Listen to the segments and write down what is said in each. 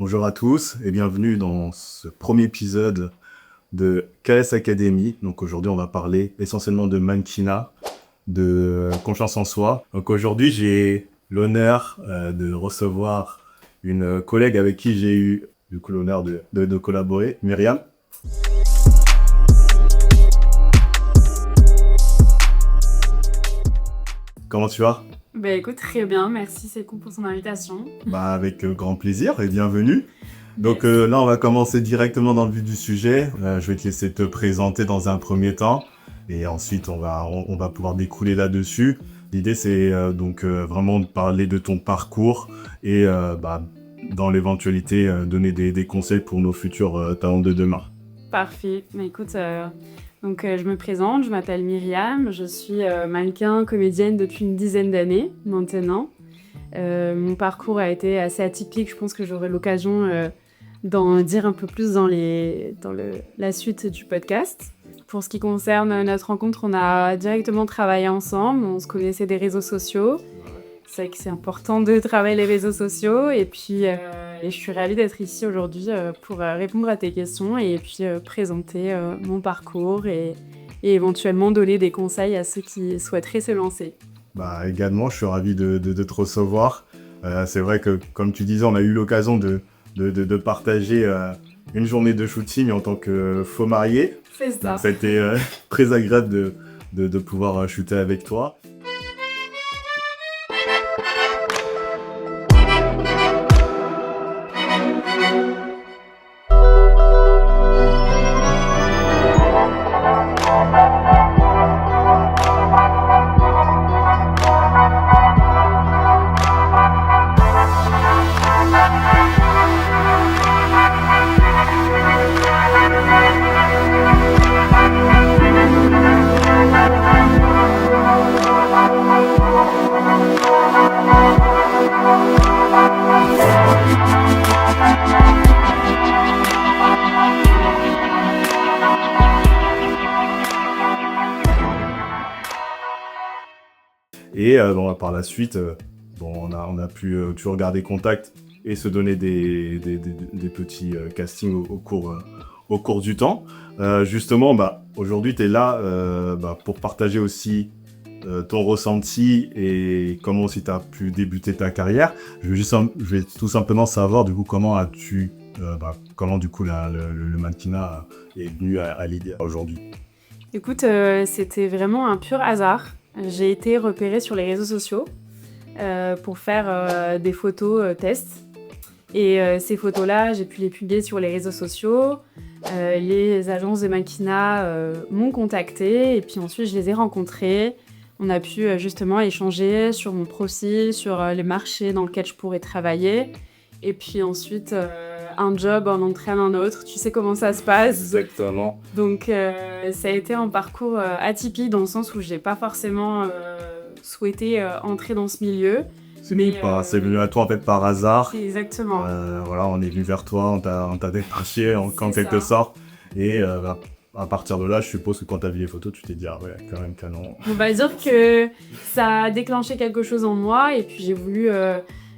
Bonjour à tous et bienvenue dans ce premier épisode de KS Academy. Donc aujourd'hui, on va parler essentiellement de mannequinat, de confiance en soi. Donc aujourd'hui, j'ai l'honneur de recevoir une collègue avec qui j'ai eu du coup l'honneur de collaborer, Myriam. Comment tu vas? Bah écoute, très bien, merci Sekou pour ton invitation. Avec grand plaisir et bienvenue. Donc Yes. là, on va commencer directement dans le vif du sujet. Je vais te laisser te présenter dans un premier temps et ensuite on va pouvoir découler là-dessus. L'idée, c'est vraiment de parler de ton parcours et dans l'éventualité, donner des conseils pour nos futurs talents de demain. Parfait. Bah écoute, je me présente, je m'appelle Myriam, je suis mannequin, comédienne depuis une dizaine d'années maintenant. Mon parcours a été assez atypique, je pense que j'aurai l'occasion d'en dire un peu plus dans la suite du podcast. Pour ce qui concerne notre rencontre, on a directement travaillé ensemble, on se connaissait des réseaux sociaux. C'est vrai que c'est important de travailler les réseaux sociaux et puis je suis ravie d'être ici aujourd'hui pour répondre à tes questions et puis présenter mon parcours et éventuellement donner des conseils à ceux qui souhaiteraient se lancer. Également, je suis ravi de te recevoir. C'est vrai que, comme tu disais, on a eu l'occasion de partager une journée de shooting en tant que faux marié. C'est ça. Donc, ça a été très agréable de pouvoir shooter avec toi. Et par la suite, on a pu toujours garder contact et se donner des petits castings au cours du temps. Justement, aujourd'hui, tu es là pour partager aussi ton ressenti et comment aussi tu as pu débuter ta carrière. Je vais tout simplement savoir du coup comment du coup le mannequinat est venu à l'idée aujourd'hui. Écoute, c'était vraiment un pur hasard. J'ai été repérée sur les réseaux sociaux pour faire des photos tests. Et ces photos-là, j'ai pu les publier sur les réseaux sociaux. Les agences de mannequinat m'ont contactée et puis ensuite je les ai rencontrées. On a pu justement échanger sur mon profil, sur les marchés dans lesquels je pourrais travailler. Et puis ensuite, un job en entraîne un autre. Tu sais comment ça se passe. Exactement. Donc ça a été un parcours atypique dans le sens où j'ai pas forcément souhaité entrer dans ce milieu. C'est venu à toi en fait par hasard. Exactement. On est venu vers toi, on t'a démarché en quelque ça. sorte. Et à partir de là, je suppose que quand t'as vu les photos, tu t'es dit, ah ouais, quand même canon. On va dire que ça a déclenché quelque chose en moi et puis j'ai voulu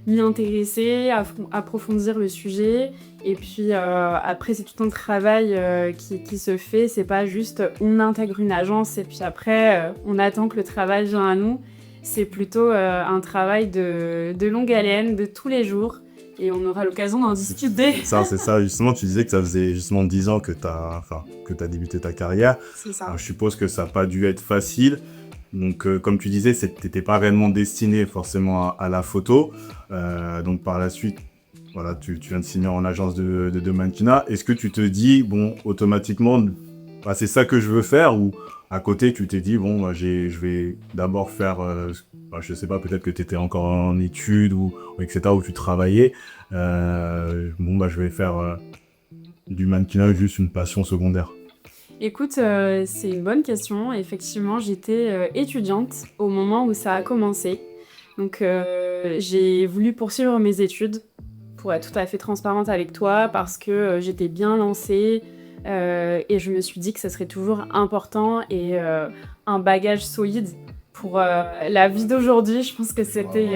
m'y intéresser, approfondir le sujet. Et puis après, c'est tout un travail qui se fait. C'est pas juste on intègre une agence et puis après on attend que le travail vienne à nous. C'est plutôt un travail de longue haleine, de tous les jours. Et on aura l'occasion d'en discuter. C'est ça. Justement, tu disais que ça faisait justement 10 ans que t'as débuté ta carrière. C'est ça. Alors, je suppose que ça n'a pas dû être facile. Donc, comme tu disais, t'étais pas réellement destiné forcément à la photo. Donc, par la suite, voilà, tu viens de signer en agence de mannequinat. Est-ce que tu te dis, bon, automatiquement, c'est ça que je veux faire, ou à côté, tu t'es dit, bon, je vais d'abord faire, je sais pas, peut-être que tu étais encore en études, ou etc., où tu travaillais. Je vais faire du mannequinat juste une passion secondaire. Écoute, c'est une bonne question. Effectivement, j'étais étudiante au moment où ça a commencé. Donc, j'ai voulu poursuivre mes études, pour être tout à fait transparente avec toi, parce que j'étais bien lancée et je me suis dit que ça serait toujours important et un bagage solide pour la vie d'aujourd'hui. Je pense que c'était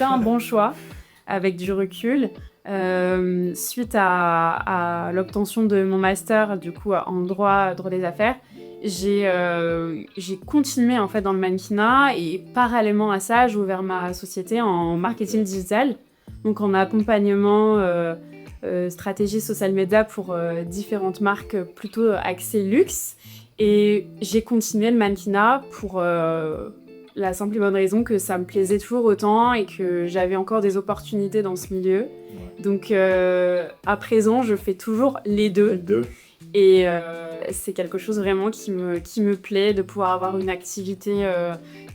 un bon choix avec du recul. Suite à l'obtention de mon master, du coup, en droit des affaires, j'ai continué en fait dans le mannequinat et parallèlement à ça, j'ai ouvert ma société en marketing digital, donc en accompagnement, stratégie social media pour différentes marques plutôt axées luxe. Et j'ai continué le mannequinat pour la simple et bonne raison que ça me plaisait toujours autant et que j'avais encore des opportunités dans ce milieu. Donc à présent, je fais toujours les deux. Et c'est quelque chose vraiment qui me plaît, de pouvoir avoir une activité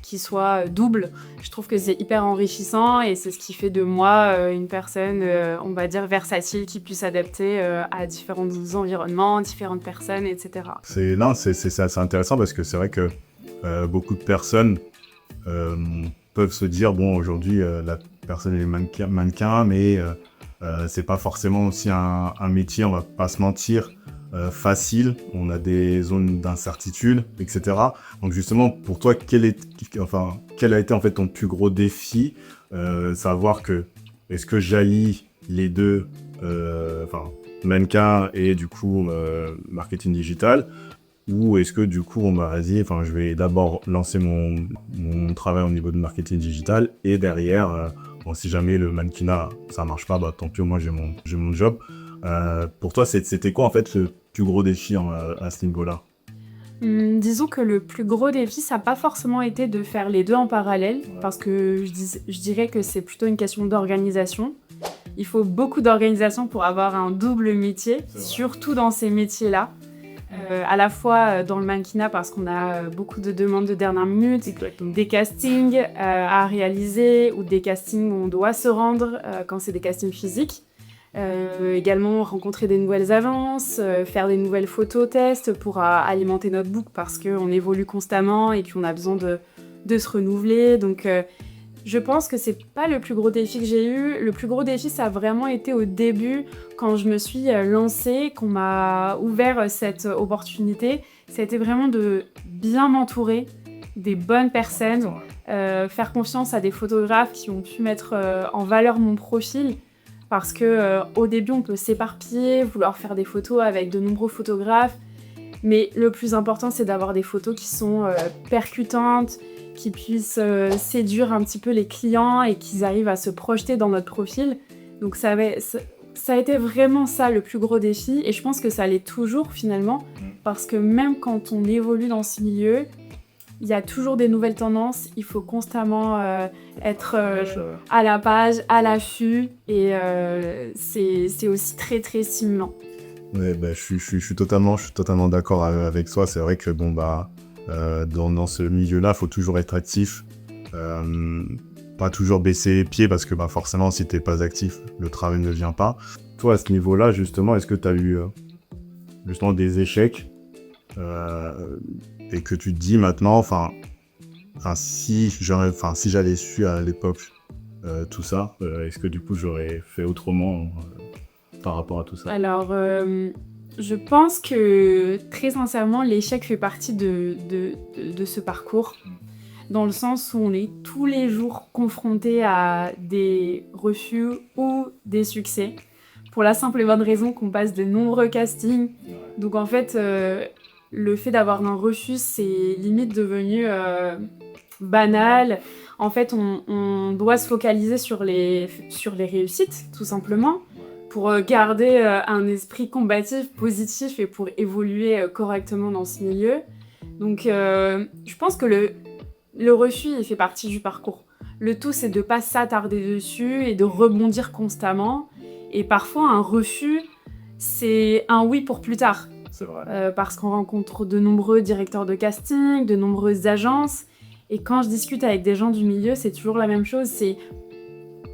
qui soit double. Je trouve que c'est hyper enrichissant et c'est ce qui fait de moi une personne, on va dire, versatile, qui puisse s'adapter à différents environnements, différentes personnes, etc. C'est assez intéressant parce que c'est vrai que beaucoup de personnes peuvent se dire, bon, aujourd'hui, la personne est mannequin, mais c'est pas forcément aussi un métier, on va pas se mentir, facile. On a des zones d'incertitude, etc. Donc justement, pour toi, quel a été en fait ton plus gros défi, savoir que est-ce que j'allie les deux, mannequin et du coup marketing digital, ou est-ce que du coup on m'a dit, je vais d'abord lancer mon travail au niveau de marketing digital et derrière, si jamais le mannequinat ça marche pas, tant pis, moi j'ai mon job. Pour toi, c'était quoi en fait le plus gros défi à ce niveau-là? Disons que le plus gros défi, ça n'a pas forcément été de faire les deux en parallèle, parce que je dirais que c'est plutôt une question d'organisation. Il faut beaucoup d'organisation pour avoir un double métier, surtout dans ces métiers-là. À la fois dans le mannequinat, parce qu'on a beaucoup de demandes de dernière minute, des castings à réaliser ou des castings où on doit se rendre quand c'est des castings physiques. Également rencontrer des nouvelles agences, faire des nouvelles photos tests pour alimenter notre book, parce qu'on évolue constamment et qu'on a besoin de se renouveler. Donc je pense que c'est pas le plus gros défi que j'ai eu. Le plus gros défi, ça a vraiment été au début, quand je me suis lancée, qu'on m'a ouvert cette opportunité. Ça a été vraiment de bien m'entourer des bonnes personnes, faire confiance à des photographes qui ont pu mettre en valeur mon profil. Parce que au début, on peut s'éparpiller, vouloir faire des photos avec de nombreux photographes. Mais le plus important, c'est d'avoir des photos qui sont percutantes, qui puissent séduire un petit peu les clients et qu'ils arrivent à se projeter dans notre profil. Donc ça a été vraiment ça le plus gros défi. Et je pense que ça l'est toujours finalement. Parce que même quand on évolue dans ce milieu, il y a toujours des nouvelles tendances, il faut constamment être à la page, à l'affût, et c'est aussi très très stimulant. Ouais, je suis totalement d'accord avec toi. C'est vrai que dans ce milieu-là, il faut toujours être actif, pas toujours baisser les pieds, parce que forcément, si t'es pas actif, le travail ne vient pas. Toi, à ce niveau-là, justement, est-ce que tu as eu justement des échecs et que tu te dis maintenant, si j'avais su à l'époque tout ça, est-ce que du coup j'aurais fait autrement par rapport à tout ça? Alors, je pense que très sincèrement, l'échec fait partie de ce parcours, dans le sens où on est tous les jours confronté à des refus ou des succès, pour la simple et bonne raison qu'on passe de nombreux castings. Donc en fait, le fait d'avoir un refus, c'est limite devenu banal. En fait, on doit se focaliser sur les réussites, tout simplement, pour garder un esprit combatif, positif, et pour évoluer correctement dans ce milieu. Donc, je pense que le refus, il fait partie du parcours. Le tout, c'est de ne pas s'attarder dessus et de rebondir constamment. Et parfois, un refus, c'est un oui pour plus tard. C'est vrai. Parce qu'on rencontre de nombreux directeurs de casting, de nombreuses agences. Et quand je discute avec des gens du milieu, c'est toujours la même chose. C'est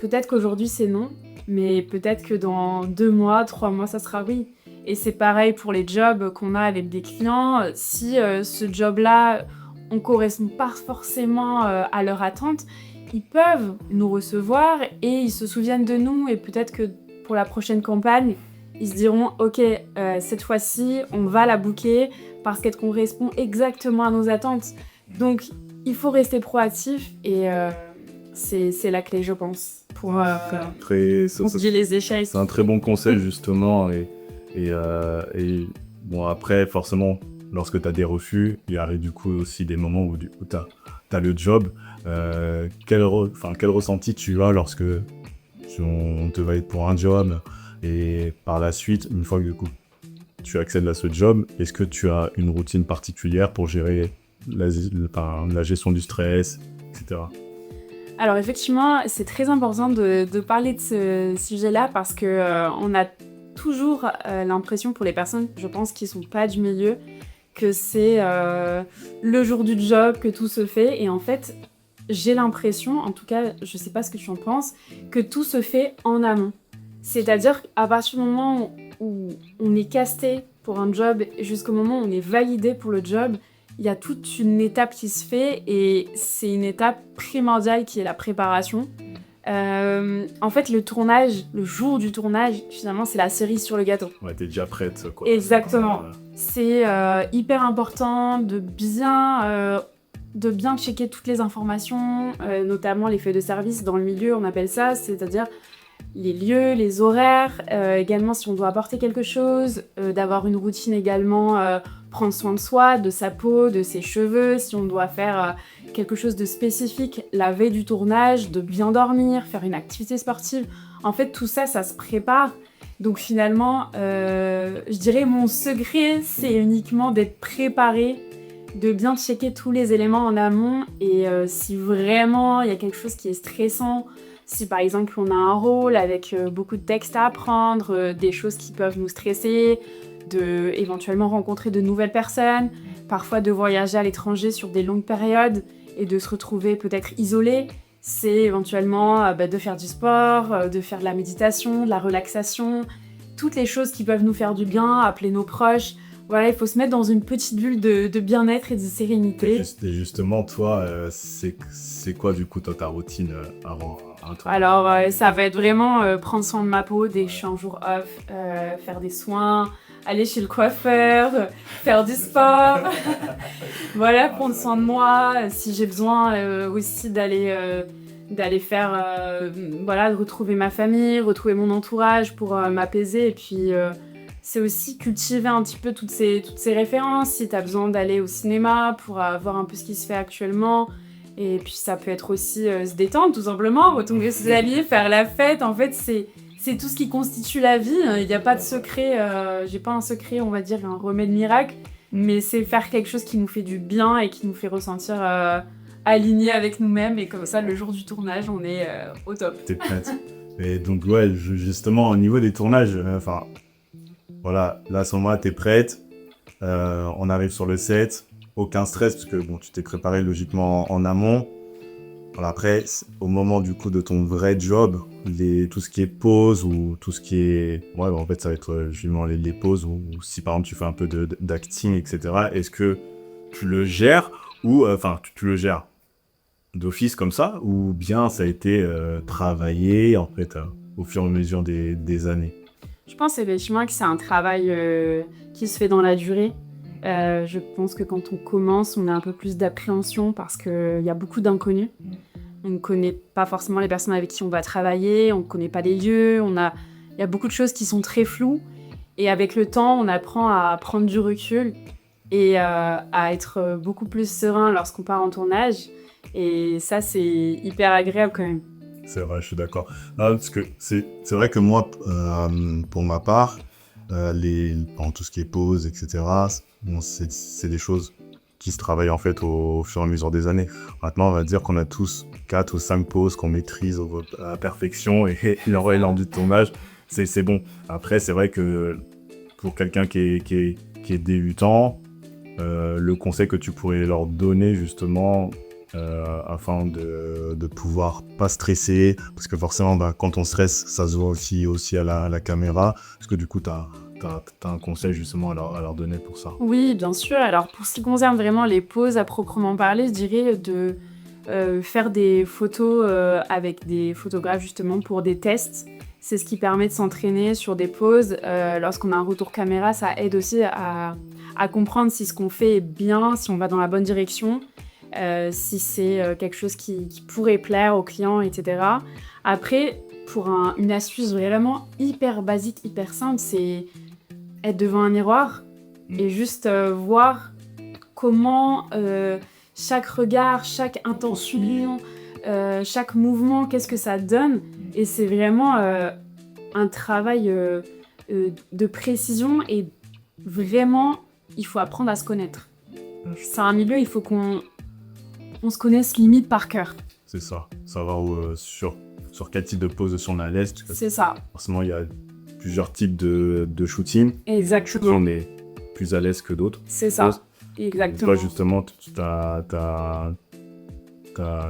peut-être qu'aujourd'hui, c'est non, mais peut-être que dans 2 mois, 3 mois, ça sera oui. Et c'est pareil pour les jobs qu'on a avec des clients. Si ce job-là, on ne correspond pas forcément à leur attente, ils peuvent nous recevoir et ils se souviennent de nous. Et peut-être que pour la prochaine campagne, ils se diront « Ok, cette fois-ci, on va la booker parce qu'elle correspond exactement à nos attentes. » Donc, il faut rester proactif et c'est la clé, je pense, pour Très, les échecs. c'est un très bon conseil, justement. Et bon, après, forcément, lorsque tu as des refus, il arrive du coup aussi des moments où du coup, tu as le job. Quel ressenti tu as lorsque on te valide pour un job et par la suite, une fois que du coup, tu accèdes à ce job, est-ce que tu as une routine particulière pour gérer la gestion du stress, etc. Alors effectivement, c'est très important de parler de ce sujet-là parce que on a toujours l'impression pour les personnes, je pense, qui sont pas du milieu, que c'est le jour du job que tout se fait. Et en fait, j'ai l'impression, en tout cas, je sais pas ce que tu en penses, que tout se fait en amont. C'est-à-dire qu'à partir du moment où on est casté pour un job jusqu'au moment où on est validé pour le job, il y a toute une étape qui se fait et c'est une étape primordiale qui est la préparation. En fait, le tournage, le jour du tournage, finalement, c'est la cerise sur le gâteau. Ouais, t'es déjà prête, quoi. Exactement. C'est hyper important de bien checker toutes les informations, notamment les feuilles de service dans le milieu, on appelle ça, c'est-à-dire les lieux, les horaires, également si on doit apporter quelque chose, d'avoir une routine également, prendre soin de soi, de sa peau, de ses cheveux, si on doit faire quelque chose de spécifique la veille du tournage, de bien dormir, faire une activité sportive. En fait, tout ça, ça se prépare. Donc finalement, je dirais mon secret, c'est uniquement d'être préparé, de bien checker tous les éléments en amont et si vraiment il y a quelque chose qui est stressant, si par exemple on a un rôle avec beaucoup de textes à apprendre, des choses qui peuvent nous stresser, de éventuellement rencontrer de nouvelles personnes, parfois de voyager à l'étranger sur des longues périodes et de se retrouver peut-être isolé, c'est éventuellement de faire du sport, de faire de la méditation, de la relaxation, toutes les choses qui peuvent nous faire du bien, appeler nos proches. Voilà, il faut se mettre dans une petite bulle de bien-être et de sérénité. Et justement, toi, c'est quoi du coup ta routine avant un tournage ? Alors, ça va être vraiment prendre soin de ma peau dès que je suis en jour off, faire des soins, aller chez le coiffeur, faire du sport. Voilà, prendre soin de moi. Si j'ai besoin aussi d'aller faire, de retrouver ma famille, retrouver mon entourage pour m'apaiser. Et puis, c'est aussi cultiver un petit peu toutes ces références. Si tu as besoin d'aller au cinéma pour voir un peu ce qui se fait actuellement. Et puis ça peut être aussi se détendre tout simplement, retrouver ses amis, faire la fête. En fait, c'est tout ce qui constitue la vie. Il n'y a pas de secret, j'ai pas un secret, on va dire, un remède miracle. Mais c'est faire quelque chose qui nous fait du bien et qui nous fait ressentir alignés avec nous-mêmes. Et comme ça, le jour du tournage, on est au top. T'es prête. Et donc, ouais, justement, au niveau des tournages, voilà, là, à ce moment-là, t'es prête. On arrive sur le set. Aucun stress, parce que bon, tu t'es préparé logiquement en amont. Voilà, après, au moment du coup de ton vrai job, tout ce qui est pause ou tout ce qui est... Ouais, en fait, ça va être justement les pauses ou si par exemple tu fais un peu d'acting, etc. Est-ce que tu le gères ou... tu le gères d'office comme ça ou bien ça a été travaillé en fait au fur et à mesure des années ? Je pense effectivement que c'est un travail qui se fait dans la durée. Je pense que quand on commence, on a un peu plus d'appréhension parce qu'il y a beaucoup d'inconnus. On ne connaît pas forcément les personnes avec qui on va travailler, on ne connaît pas les lieux, il y a beaucoup de choses qui sont très floues. Et avec le temps, on apprend à prendre du recul et à être beaucoup plus serein lorsqu'on part en tournage. Et ça, c'est hyper agréable quand même. C'est vrai, je suis d'accord. Non, parce que c'est vrai que moi, pour ma part, tout ce qui est pause, etc., bon, c'est des choses qui se travaillent en fait au fur et à mesure des années. Maintenant, on va dire qu'on a tous 4 ou 5 pauses qu'on maîtrise à la perfection et lors du tournage, c'est bon. Après, c'est vrai que pour quelqu'un qui est débutant, le conseil que tu pourrais leur donner justement afin de pouvoir pas stresser, parce que forcément, quand on stresse, ça se voit aussi à la caméra, parce que du coup, t'as un conseil justement à leur donner pour ça. Oui, bien sûr. Alors, pour ce qui concerne vraiment les pauses à proprement parler, je dirais de faire des photos avec des photographes justement pour des tests. C'est ce qui permet de s'entraîner sur des pauses. Lorsqu'on a un retour caméra, ça aide aussi à comprendre si ce qu'on fait est bien, si on va dans la bonne direction. si c'est quelque chose qui pourrait plaire aux clients, etc. Après, pour une astuce vraiment hyper basique, hyper simple, c'est être devant un miroir et juste voir comment chaque regard, chaque intention, chaque mouvement, qu'est-ce que ça donne. Et c'est vraiment un travail de précision et vraiment, il faut apprendre à se connaître. C'est un milieu, il faut qu'on se connaisse limite par cœur. C'est ça. Savoir sur quel type de pose on est à l'aise. C'est ça. Forcément, il y a plusieurs types de shooting. Exactement. On est plus à l'aise que d'autres. C'est ça. Exactement. Toi, justement, tu as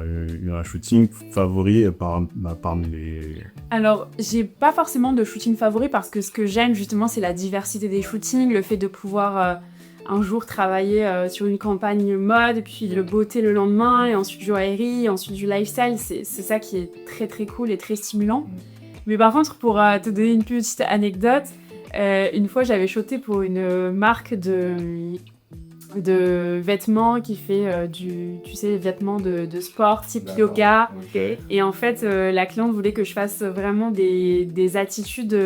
eu un shooting favori parmi les... Alors, j'ai pas forcément de shooting favori parce que ce que j'aime, justement, c'est la diversité des shootings, le fait de pouvoir... un jour travailler sur une campagne mode, puis le beauté le lendemain, et ensuite du joaillerie, ensuite du lifestyle, c'est ça qui est très très cool et très stimulant. Mais par contre, pour te donner une petite anecdote, une fois j'avais shooté pour une marque de vêtements qui fait vêtements de sport type yoga. Okay. Et en fait, la cliente voulait que je fasse vraiment des attitudes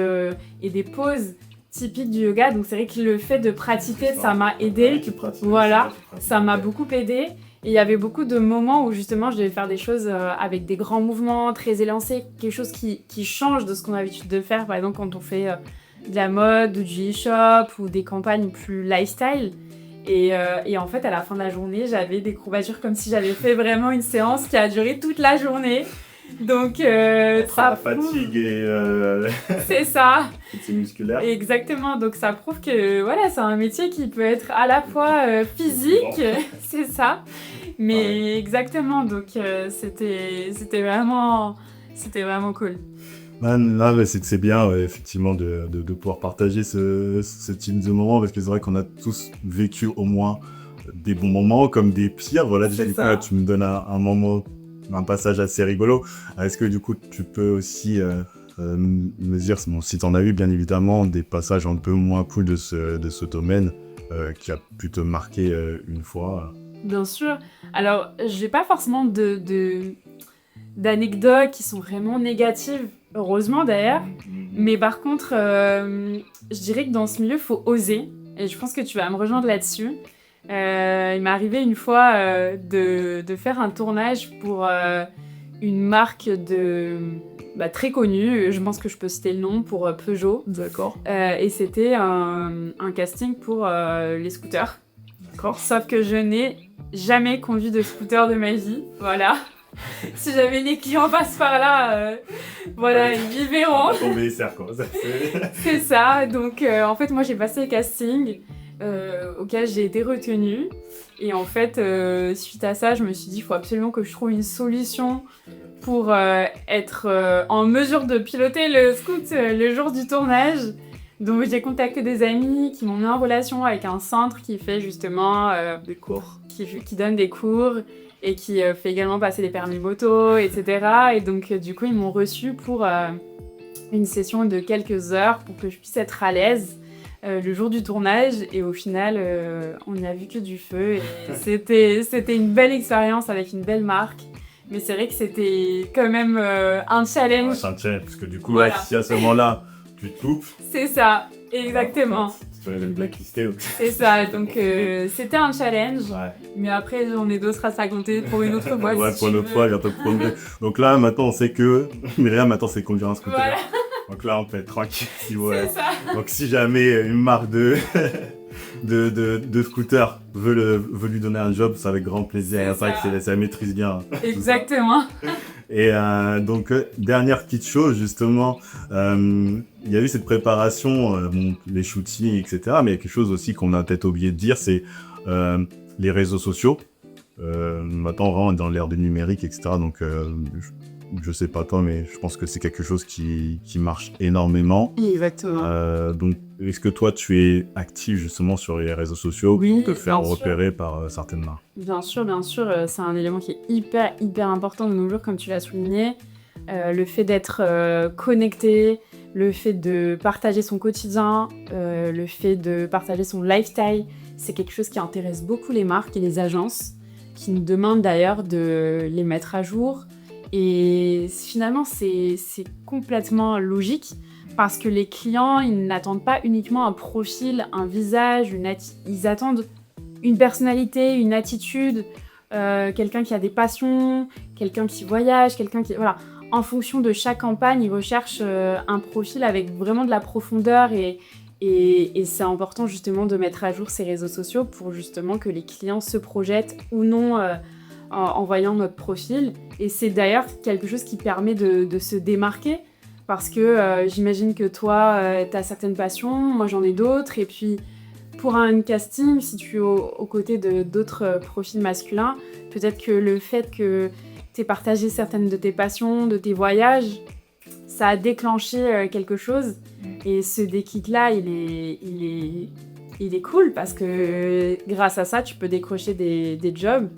et des poses typique du yoga, donc c'est vrai que le fait de pratiquer, ça m'a aidé. Voilà, ça m'a beaucoup aidé. Et il y avait beaucoup de moments où justement je devais faire des choses avec des grands mouvements, très élancés, quelque chose qui change de ce qu'on a l'habitude de faire. Par exemple, quand on fait de la mode, ou du e-shop, ou des campagnes plus lifestyle. Et en fait, à la fin de la journée, j'avais des courbatures comme si j'avais fait vraiment une séance qui a duré toute la journée. Donc, ça fatigue et... C'est ça. C'est musculaire. Exactement. Donc, ça prouve que voilà, c'est un métier qui peut être à la fois physique, c'est ça. Mais exactement. Donc, c'était vraiment cool. Là, c'est bien, effectivement, de pouvoir partager ce type de moment, parce que c'est vrai qu'on a tous vécu au moins des bons moments comme des pires. Voilà, tu me donnes un passage assez rigolo. Est-ce que du coup, tu peux aussi me dire, si tu en as eu bien évidemment, des passages un peu moins cool de ce domaine qui a pu te marquer une fois? Bien sûr. Alors, j'ai pas forcément d'anecdotes qui sont vraiment négatives, heureusement d'ailleurs. Mais par contre, je dirais que dans ce milieu, il faut oser. Et je pense que tu vas me rejoindre là-dessus. Il m'est arrivé une fois de faire un tournage pour une marque très connue, je pense que je peux citer le nom, pour Peugeot. D'accord. Et c'était un casting pour les scooters. D'accord. Sauf que je n'ai jamais conduit de scooter de ma vie, voilà. Si jamais les clients passent par là, voilà, ils verront. Tomber, quoi. C'est ça, donc en fait moi j'ai passé le casting auquel j'ai été retenue. Et en fait, suite à ça, je me suis dit, il faut absolument que je trouve une solution pour être en mesure de piloter le scoot le jour du tournage. Donc j'ai contacté des amis qui m'ont mis en relation avec un centre qui fait justement des cours, qui donne des cours et qui fait également passer des permis moto, etc. Et donc du coup, ils m'ont reçue pour une session de quelques heures pour que je puisse être à l'aise le jour du tournage. Et au final, on n'y a vu que du feu. Et c'était une belle expérience avec une belle marque. Mais c'est vrai que c'était quand même un challenge. Ouais, c'est un challenge, parce que du coup, voilà. Si à ce moment-là, tu te loupes... C'est ça, exactement. Tu peux être blacklisté. C'est ça, donc c'était un challenge. Ouais. Mais après, j'en ai d'autres à se raconter pour une autre fois. Ouais, pour une autre fois, il y a pas de problème. Donc là, maintenant, on sait que Myriam, maintenant, c'est conduire un scooter. Voilà. Donc là, on peut être tranquille. C'est ça. Donc si jamais une marque de scooter veut lui donner un job, c'est avec grand plaisir. C'est vrai que ça maîtrise bien. Exactement. Et donc, dernière petite chose, justement, il y a eu cette préparation, les shootings, etc. Mais il y a quelque chose aussi qu'on a peut-être oublié de dire, c'est les réseaux sociaux. Maintenant, vraiment, on est dans l'ère du numérique, etc. Donc, je sais pas toi, mais je pense que c'est quelque chose qui marche énormément. Exactement. Donc, est-ce que toi, tu es actif justement sur les réseaux sociaux pour te faire repérer par certaines marques? Bien sûr, c'est un élément qui est hyper important de nos jours, comme tu l'as souligné. Le fait d'être connecté, le fait de partager son quotidien, le fait de partager son lifestyle, c'est quelque chose qui intéresse beaucoup les marques et les agences. qui nous demandent d'ailleurs de les mettre à jour. Et finalement, c'est complètement logique parce que les clients, ils n'attendent pas uniquement un profil, un visage, ils attendent une personnalité, une attitude, quelqu'un qui a des passions, quelqu'un qui voyage, quelqu'un qui... Voilà. En fonction de chaque campagne, ils recherchent un profil avec vraiment de la profondeur et c'est important justement de mettre à jour ces réseaux sociaux pour justement que les clients se projettent ou non en voyant notre profil. Et c'est d'ailleurs quelque chose qui permet de se démarquer parce que j'imagine que toi, tu as certaines passions, moi j'en ai d'autres. Et puis pour un casting, si tu es aux côtés d'autres profils masculins, peut-être que le fait que tu aies partagé certaines de tes passions, de tes voyages, ça a déclenché quelque chose. Et ce déclic-là, il est cool parce que grâce à ça, tu peux décrocher des jobs.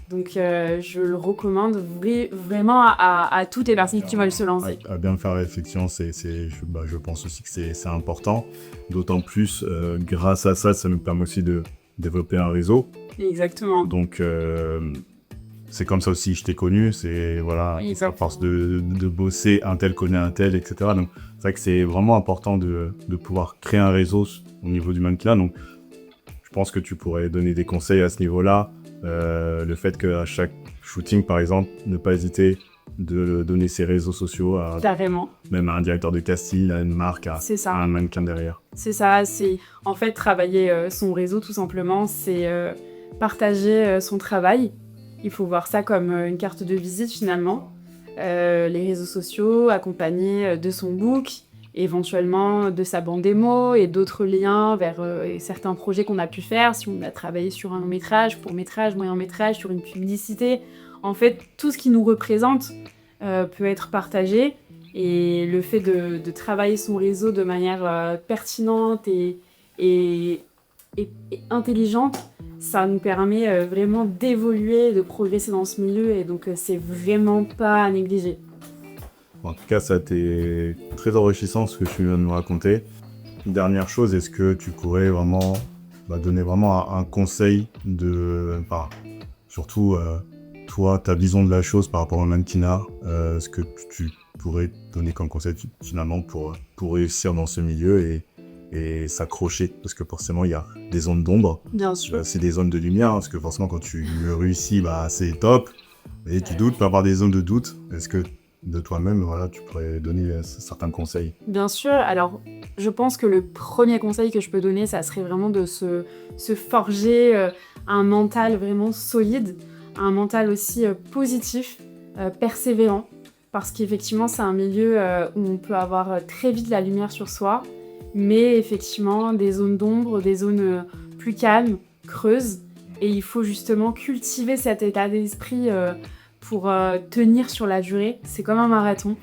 Donc, je le recommande vraiment à toutes les personnes qui veulent se lancer. À bien faire réflexion, je pense aussi que c'est important. D'autant plus, grâce à ça, ça nous permet aussi de développer un réseau. Exactement. Donc, c'est comme ça aussi que je t'ai connu. C'est voilà, à force de bosser, un tel connaît un tel, etc. Donc, c'est vrai que c'est vraiment important de pouvoir créer un réseau au niveau du mannequinat. Donc, je pense que tu pourrais donner des conseils à ce niveau-là. Le fait qu'à chaque shooting, par exemple, ne pas hésiter de donner ses réseaux sociaux à même à un directeur de casting, à une marque, à un mannequin derrière. C'est ça, c'est en fait travailler son réseau tout simplement, c'est partager son travail. Il faut voir ça comme une carte de visite finalement. Les réseaux sociaux accompagnés de son book, éventuellement de sa bande démo et d'autres liens vers certains projets qu'on a pu faire, si on a travaillé sur un long métrage, court métrage, moyen métrage, sur une publicité. En fait, tout ce qui nous représente peut être partagé et le fait de travailler son réseau de manière pertinente et intelligente, ça nous permet vraiment d'évoluer, de progresser dans ce milieu et donc c'est vraiment pas à négliger. En tout cas, ça a été très enrichissant ce que tu viens de nous raconter. Une dernière chose, est-ce que tu pourrais vraiment donner vraiment un conseil surtout toi, ta vision de la chose par rapport au mannequinat, ce que tu pourrais donner comme conseil finalement pour réussir dans ce milieu et s'accrocher, parce que forcément il y a des zones d'ombre. Bien sûr. C'est des zones de lumière, parce que forcément quand tu réussis, c'est top, mais tu doutes, peut avoir des zones de doute. Est-ce que de toi-même, tu pourrais donner certains conseils? Bien sûr. Alors, je pense que le premier conseil que je peux donner, ça serait vraiment de se forger un mental vraiment solide, un mental aussi positif, persévérant, parce qu'effectivement, c'est un milieu où on peut avoir très vite la lumière sur soi, mais effectivement, des zones d'ombre, des zones plus calmes, creuses, et il faut justement cultiver cet état d'esprit pour tenir sur la durée. C'est comme un marathon.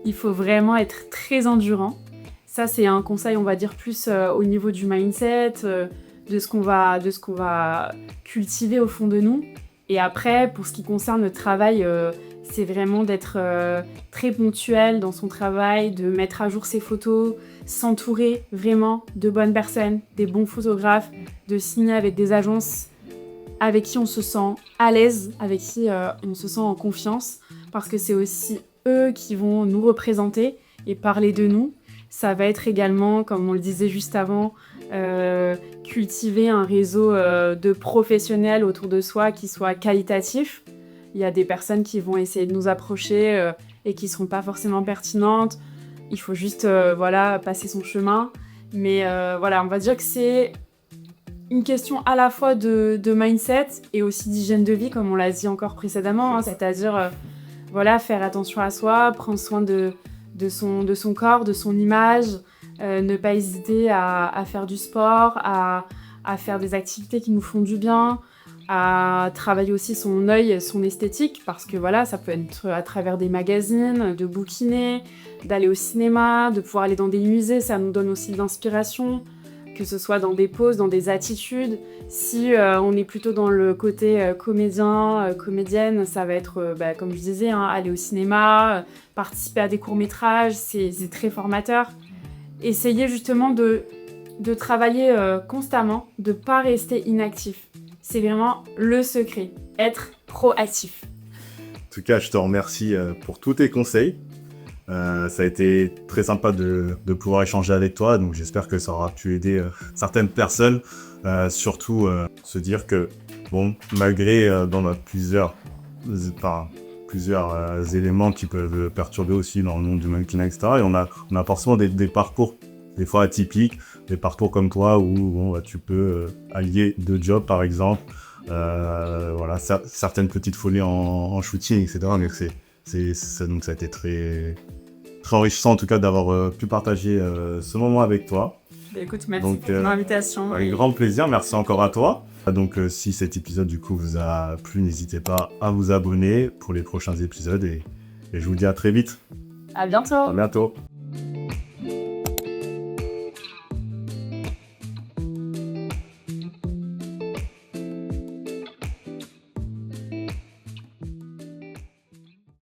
Il faut vraiment être très endurant. Ça, c'est un conseil, on va dire, plus au niveau du mindset, de ce qu'on va cultiver au fond de nous. Et après, pour ce qui concerne le travail, c'est vraiment d'être très ponctuel dans son travail, de mettre à jour ses photos, s'entourer vraiment de bonnes personnes, des bons photographes, de signer avec des agences avec qui on se sent à l'aise, avec qui on se sent en confiance, parce que c'est aussi eux qui vont nous représenter et parler de nous. Ça va être également, comme on le disait juste avant, cultiver un réseau de professionnels autour de soi qui soit qualitatif. Il y a des personnes qui vont essayer de nous approcher et qui ne seront pas forcément pertinentes. Il faut juste passer son chemin. Mais on va dire que c'est une question à la fois de mindset et aussi d'hygiène de vie, comme on l'a dit encore précédemment, c'est-à-dire faire attention à soi, prendre soin de son corps, de son image, ne pas hésiter à faire du sport, à faire des activités qui nous font du bien, à travailler aussi son œil, son esthétique, parce que ça peut être à travers des magazines, de bouquiner, d'aller au cinéma, de pouvoir aller dans des musées, ça nous donne aussi de l'inspiration, que ce soit dans des poses, dans des attitudes. Si on est plutôt dans le côté comédien, comédienne, ça va être, comme je disais, aller au cinéma, participer à des courts-métrages, c'est très formateur. Essayez justement de travailler constamment, de ne pas rester inactif. C'est vraiment le secret. être proactif. En tout cas, je te remercie pour tous tes conseils. Ça a été très sympa de pouvoir échanger avec toi, donc j'espère que ça aura pu aider certaines personnes, surtout se dire que, bon, malgré dans plusieurs éléments qui peuvent perturber aussi dans le monde du mannequinat, etc., et on a forcément des parcours, des fois atypiques, des parcours comme toi où bon, bah, tu peux allier 2 jobs, par exemple, voilà, certaines petites folies en shooting, etc. Donc donc ça a été très enrichissant en tout cas d'avoir pu partager ce moment avec toi. Écoute, merci pour ton invitation. Avec grand plaisir, merci encore à toi. Donc si cet épisode du coup vous a plu, n'hésitez pas à vous abonner pour les prochains épisodes et je vous dis à très vite. À bientôt. À bientôt.